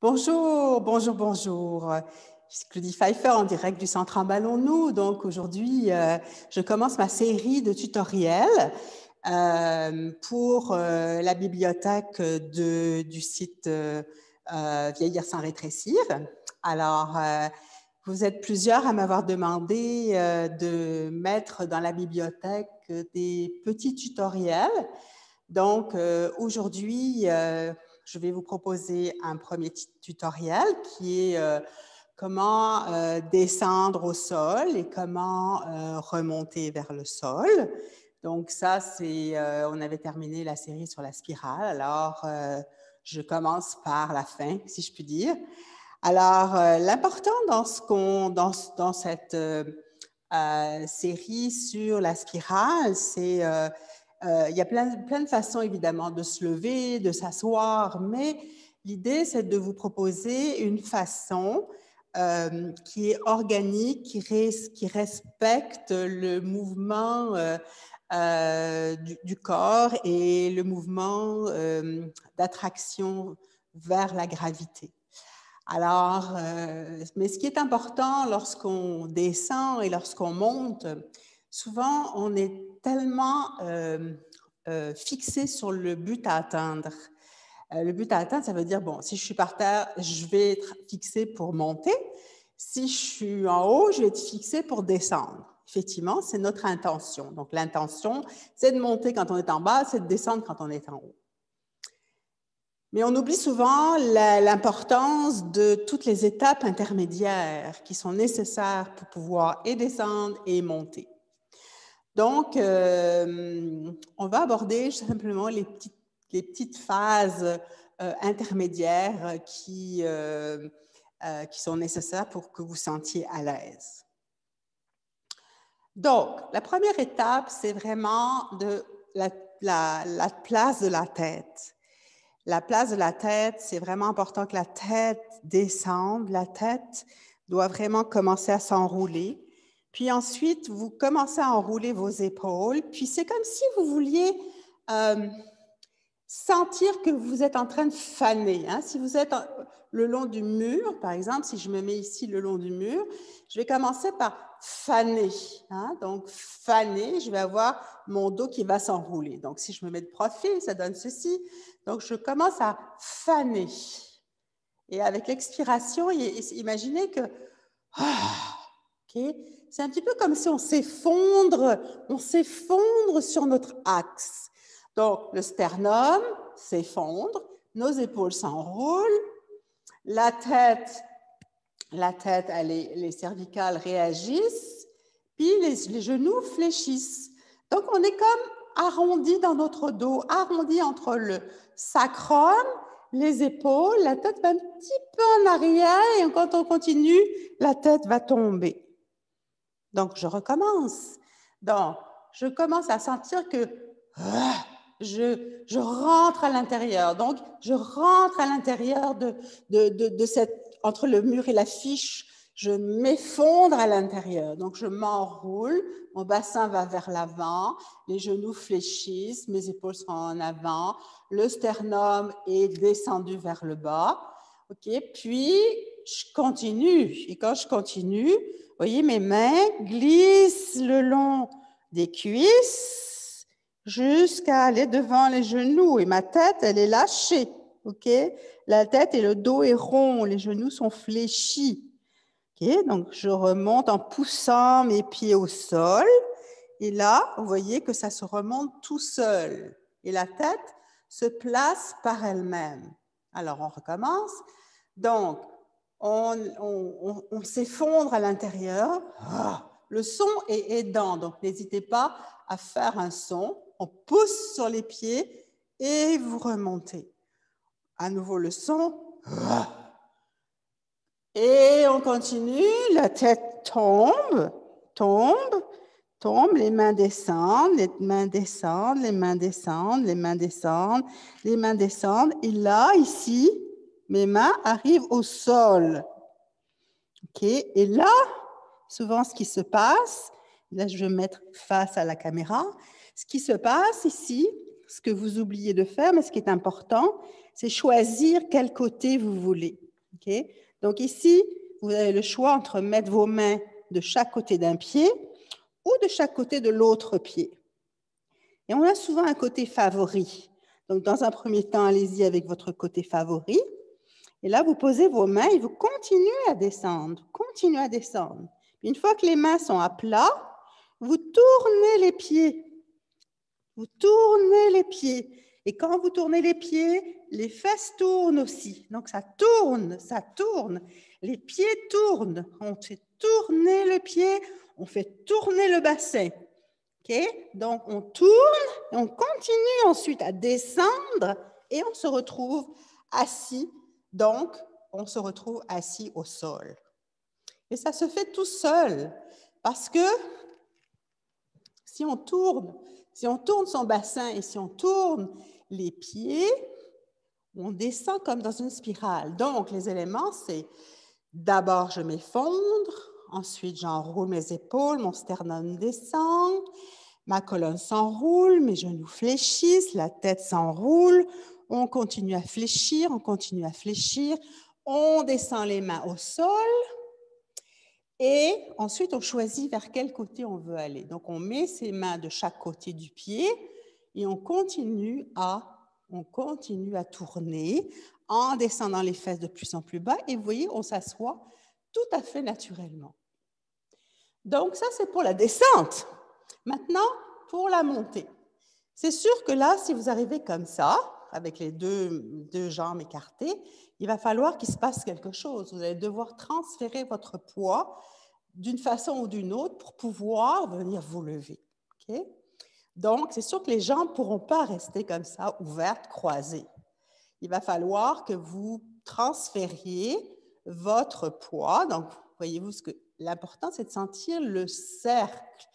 Bonjour, bonjour, bonjour. Je suis Claudie Pfeiffer en direct du Centre Emballons-nous. Donc aujourd'hui, je commence ma série de tutoriels pour la bibliothèque du site Vieillir sans rétrécir. Alors, vous êtes plusieurs à m'avoir demandé de mettre dans la bibliothèque des petits tutoriels. Donc aujourd'hui, je vais vous proposer un premier tutoriel qui est comment descendre au sol et comment remonter vers le sol. Donc ça, c'est, on avait terminé la série sur la spirale, alors je commence par la fin, si je puis dire. Alors, l'important dans cette série sur la spirale, c'est il y a plein de façons, évidemment, de se lever, de s'asseoir, mais l'idée, c'est de vous proposer une façon qui est organique, qui respecte le mouvement du corps et le mouvement d'attraction vers la gravité. Alors, mais ce qui est important lorsqu'on descend et lorsqu'on monte, souvent, on est tellement fixé sur le but à atteindre. Le but à atteindre, ça veut dire, bon, si je suis par terre, je vais être fixé pour monter. Si je suis en haut, je vais être fixé pour descendre. Effectivement, c'est notre intention. Donc, l'intention, c'est de monter quand on est en bas, c'est de descendre quand on est en haut. Mais on oublie souvent l'importance de toutes les étapes intermédiaires qui sont nécessaires pour pouvoir et descendre et monter. Donc, on va aborder simplement les petites phases intermédiaires qui sont nécessaires pour que vous sentiez à l'aise. Donc, la première étape, c'est vraiment la place de la tête. La place de la tête, c'est vraiment important que la tête descende. La tête doit vraiment commencer à s'enrouler. Puis ensuite, vous commencez à enrouler vos épaules. Puis c'est comme si vous vouliez sentir que vous êtes en train de faner. Hein? Si vous êtes le long du mur, par exemple, si je me mets ici le long du mur, je vais commencer par faner. Hein? Donc, faner, je vais avoir mon dos qui va s'enrouler. Donc, si je me mets de profil, ça donne ceci. Donc, je commence à faner. Et avec l'expiration, imaginez que... Okay, c'est un petit peu comme si on s'effondre sur notre axe. Donc, le sternum s'effondre, nos épaules s'enroulent, la tête, les cervicales réagissent, puis les genoux fléchissent. Donc, on est comme arrondi dans notre dos, arrondi entre le sacrum, les épaules, la tête va un petit peu en arrière et quand on continue, la tête va tomber. Donc, je recommence. Donc, je commence à sentir que je rentre à l'intérieur. Donc, je rentre à l'intérieur entre le mur et la fiche, je m'effondre à l'intérieur. Donc, je m'enroule, mon bassin va vers l'avant, les genoux fléchissent, mes épaules sont en avant, le sternum est descendu vers le bas. OK, puis je continue. Et quand je continue, vous voyez, mes mains glissent le long des cuisses jusqu'à aller devant les genoux. Et ma tête, elle est lâchée. OK? La tête et le dos est rond, les genoux sont fléchis. OK? Donc, je remonte en poussant mes pieds au sol. Et là, vous voyez que ça se remonte tout seul. Et la tête se place par elle-même. Alors, on recommence. Donc, on s'effondre à l'intérieur. Le son est aidant, donc n'hésitez pas à faire un son. On pousse sur les pieds et vous remontez. À nouveau le son. Et on continue, la tête tombe, les mains descendent, les mains descendent, les mains descendent, les mains descendent, les mains descendent. Et là, ici, mes mains arrivent au sol. OK? Et là, souvent, ce qui se passe, là, je vais me mettre face à la caméra. Ce qui se passe ici, ce que vous oubliez de faire, mais ce qui est important, c'est choisir quel côté vous voulez. OK? Donc ici, vous avez le choix entre mettre vos mains de chaque côté d'un pied ou de chaque côté de l'autre pied. Et on a souvent un côté favori. Donc, dans un premier temps, allez-y avec votre côté favori. Et là, vous posez vos mains et vous continuez à descendre. Continuez à descendre. Une fois que les mains sont à plat, vous tournez les pieds. Vous tournez les pieds. Et quand vous tournez les pieds, les fesses tournent aussi. Donc, ça tourne, ça tourne. Les pieds tournent. On fait tourner le pied, on fait tourner le bassin. Okay? Donc, on tourne, et on continue ensuite à descendre et on se retrouve assis. Donc, on se retrouve assis au sol. Et ça se fait tout seul parce que si on tourne son bassin et si on tourne les pieds, on descend comme dans une spirale. Donc, les éléments, c'est d'abord, je m'effondre, ensuite, j'enroule mes épaules, mon sternum descend, ma colonne s'enroule, mes genoux fléchissent, la tête s'enroule, on continue à fléchir, on descend les mains au sol et ensuite on choisit vers quel côté on veut aller. Donc on met ses mains de chaque côté du pied et on continue à tourner en descendant les fesses de plus en plus bas et vous voyez, on s'assoit tout à fait naturellement. Donc ça, c'est pour la descente. Maintenant, pour la montée. C'est sûr que là, si vous arrivez comme ça, avec les deux jambes écartées, il va falloir qu'il se passe quelque chose. Vous allez devoir transférer votre poids d'une façon ou d'une autre pour pouvoir venir vous lever. Okay? Donc, c'est sûr que les jambes ne pourront pas rester comme ça, ouvertes, croisées. Il va falloir que vous transfériez votre poids. Donc, voyez-vous, l'important, c'est de sentir le cercle.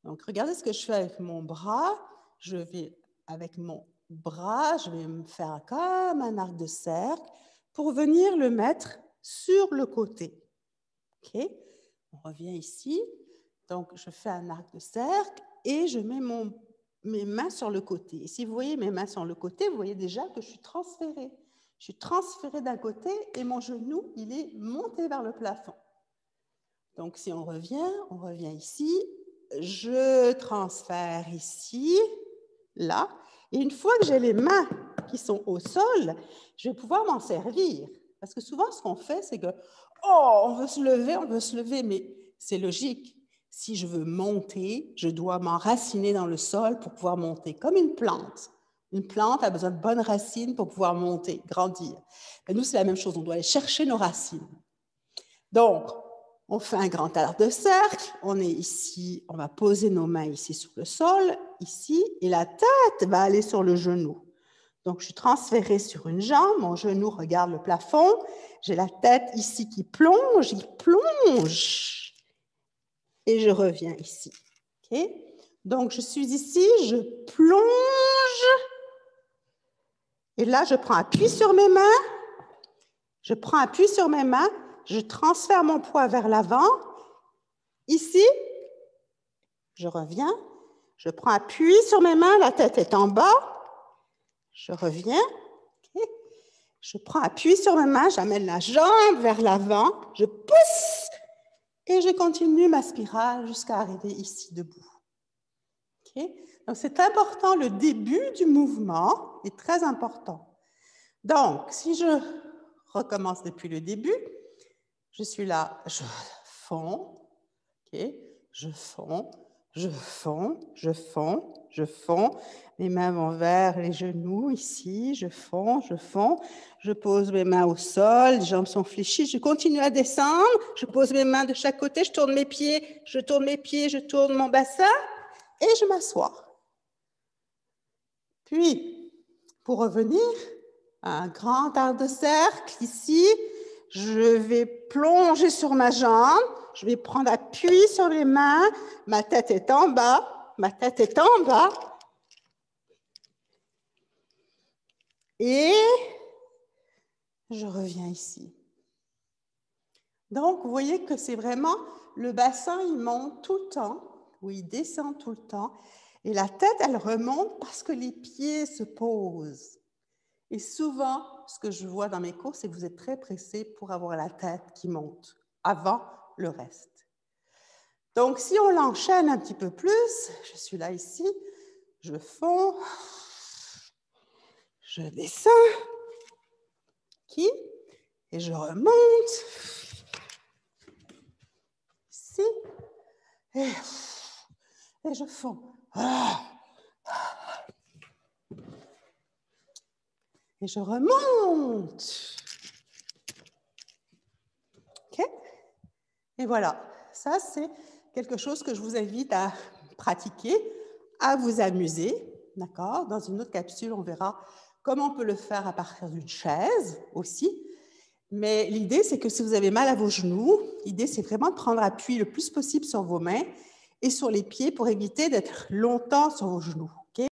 Donc, regardez ce que je fais avec mon bras. Je vais, avec mon bras, je vais me faire comme un arc de cercle pour venir le mettre sur le côté. OK? On revient ici. Donc, je fais un arc de cercle et je mets mes mains sur le côté. Et si vous voyez mes mains sur le côté, vous voyez déjà que je suis transférée. Je suis transférée d'un côté et mon genou, il est monté vers le plafond. Donc, si on revient ici. Je transfère ici, là. Et une fois que j'ai les mains qui sont au sol, je vais pouvoir m'en servir. Parce que souvent, ce qu'on fait, c'est que, oh, on veut se lever, mais c'est logique. Si je veux monter, je dois m'enraciner dans le sol pour pouvoir monter, comme une plante. Une plante a besoin de bonnes racines pour pouvoir monter, grandir. Et nous, c'est la même chose, on doit aller chercher nos racines. Donc, on fait un grand arc de cercle, on est ici, on va poser nos mains ici sur le sol, ici, et la tête va aller sur le genou. Donc, je suis transférée sur une jambe, mon genou regarde le plafond, j'ai la tête ici qui plonge, et je reviens ici. Okay? Donc, je suis ici, je plonge, et là, je prends appui sur mes mains, je transfère mon poids vers l'avant. Ici, je reviens, je prends appui sur mes mains, la tête est en bas, je reviens, okay. Je prends appui sur mes mains, j'amène la jambe vers l'avant, je pousse et je continue ma spirale jusqu'à arriver ici debout. Okay. Donc, c'est important, le début du mouvement est très important. Donc, si je recommence depuis le début, je suis là, je fonds, okay. Je fonds, mes mains vont vers les genoux ici, je fonds, je pose mes mains au sol, les jambes sont fléchies, je continue à descendre, je pose mes mains de chaque côté, je tourne mes pieds, je tourne mon bassin et je m'assois. Puis, pour revenir, un grand arc de cercle ici, je vais plonger sur ma jambe, je vais prendre appui sur les mains, ma tête est en bas, et je reviens ici. Donc, vous voyez que c'est vraiment, le bassin, il monte tout le temps, ou il descend tout le temps, et la tête, elle remonte parce que les pieds se posent. Et souvent, ce que je vois dans mes cours, c'est que vous êtes très pressés pour avoir la tête qui monte avant le reste. Donc, si on l'enchaîne un petit peu plus, je suis là ici, je fonds, je descends, et je remonte, ici, et je fonds. Et je remonte. OK? Et voilà, ça c'est quelque chose que je vous invite à pratiquer, à vous amuser, d'accord? Dans une autre capsule, on verra comment on peut le faire à partir d'une chaise aussi. Mais l'idée, c'est que si vous avez mal à vos genoux, l'idée, c'est vraiment de prendre appui le plus possible sur vos mains et sur les pieds pour éviter d'être longtemps sur vos genoux.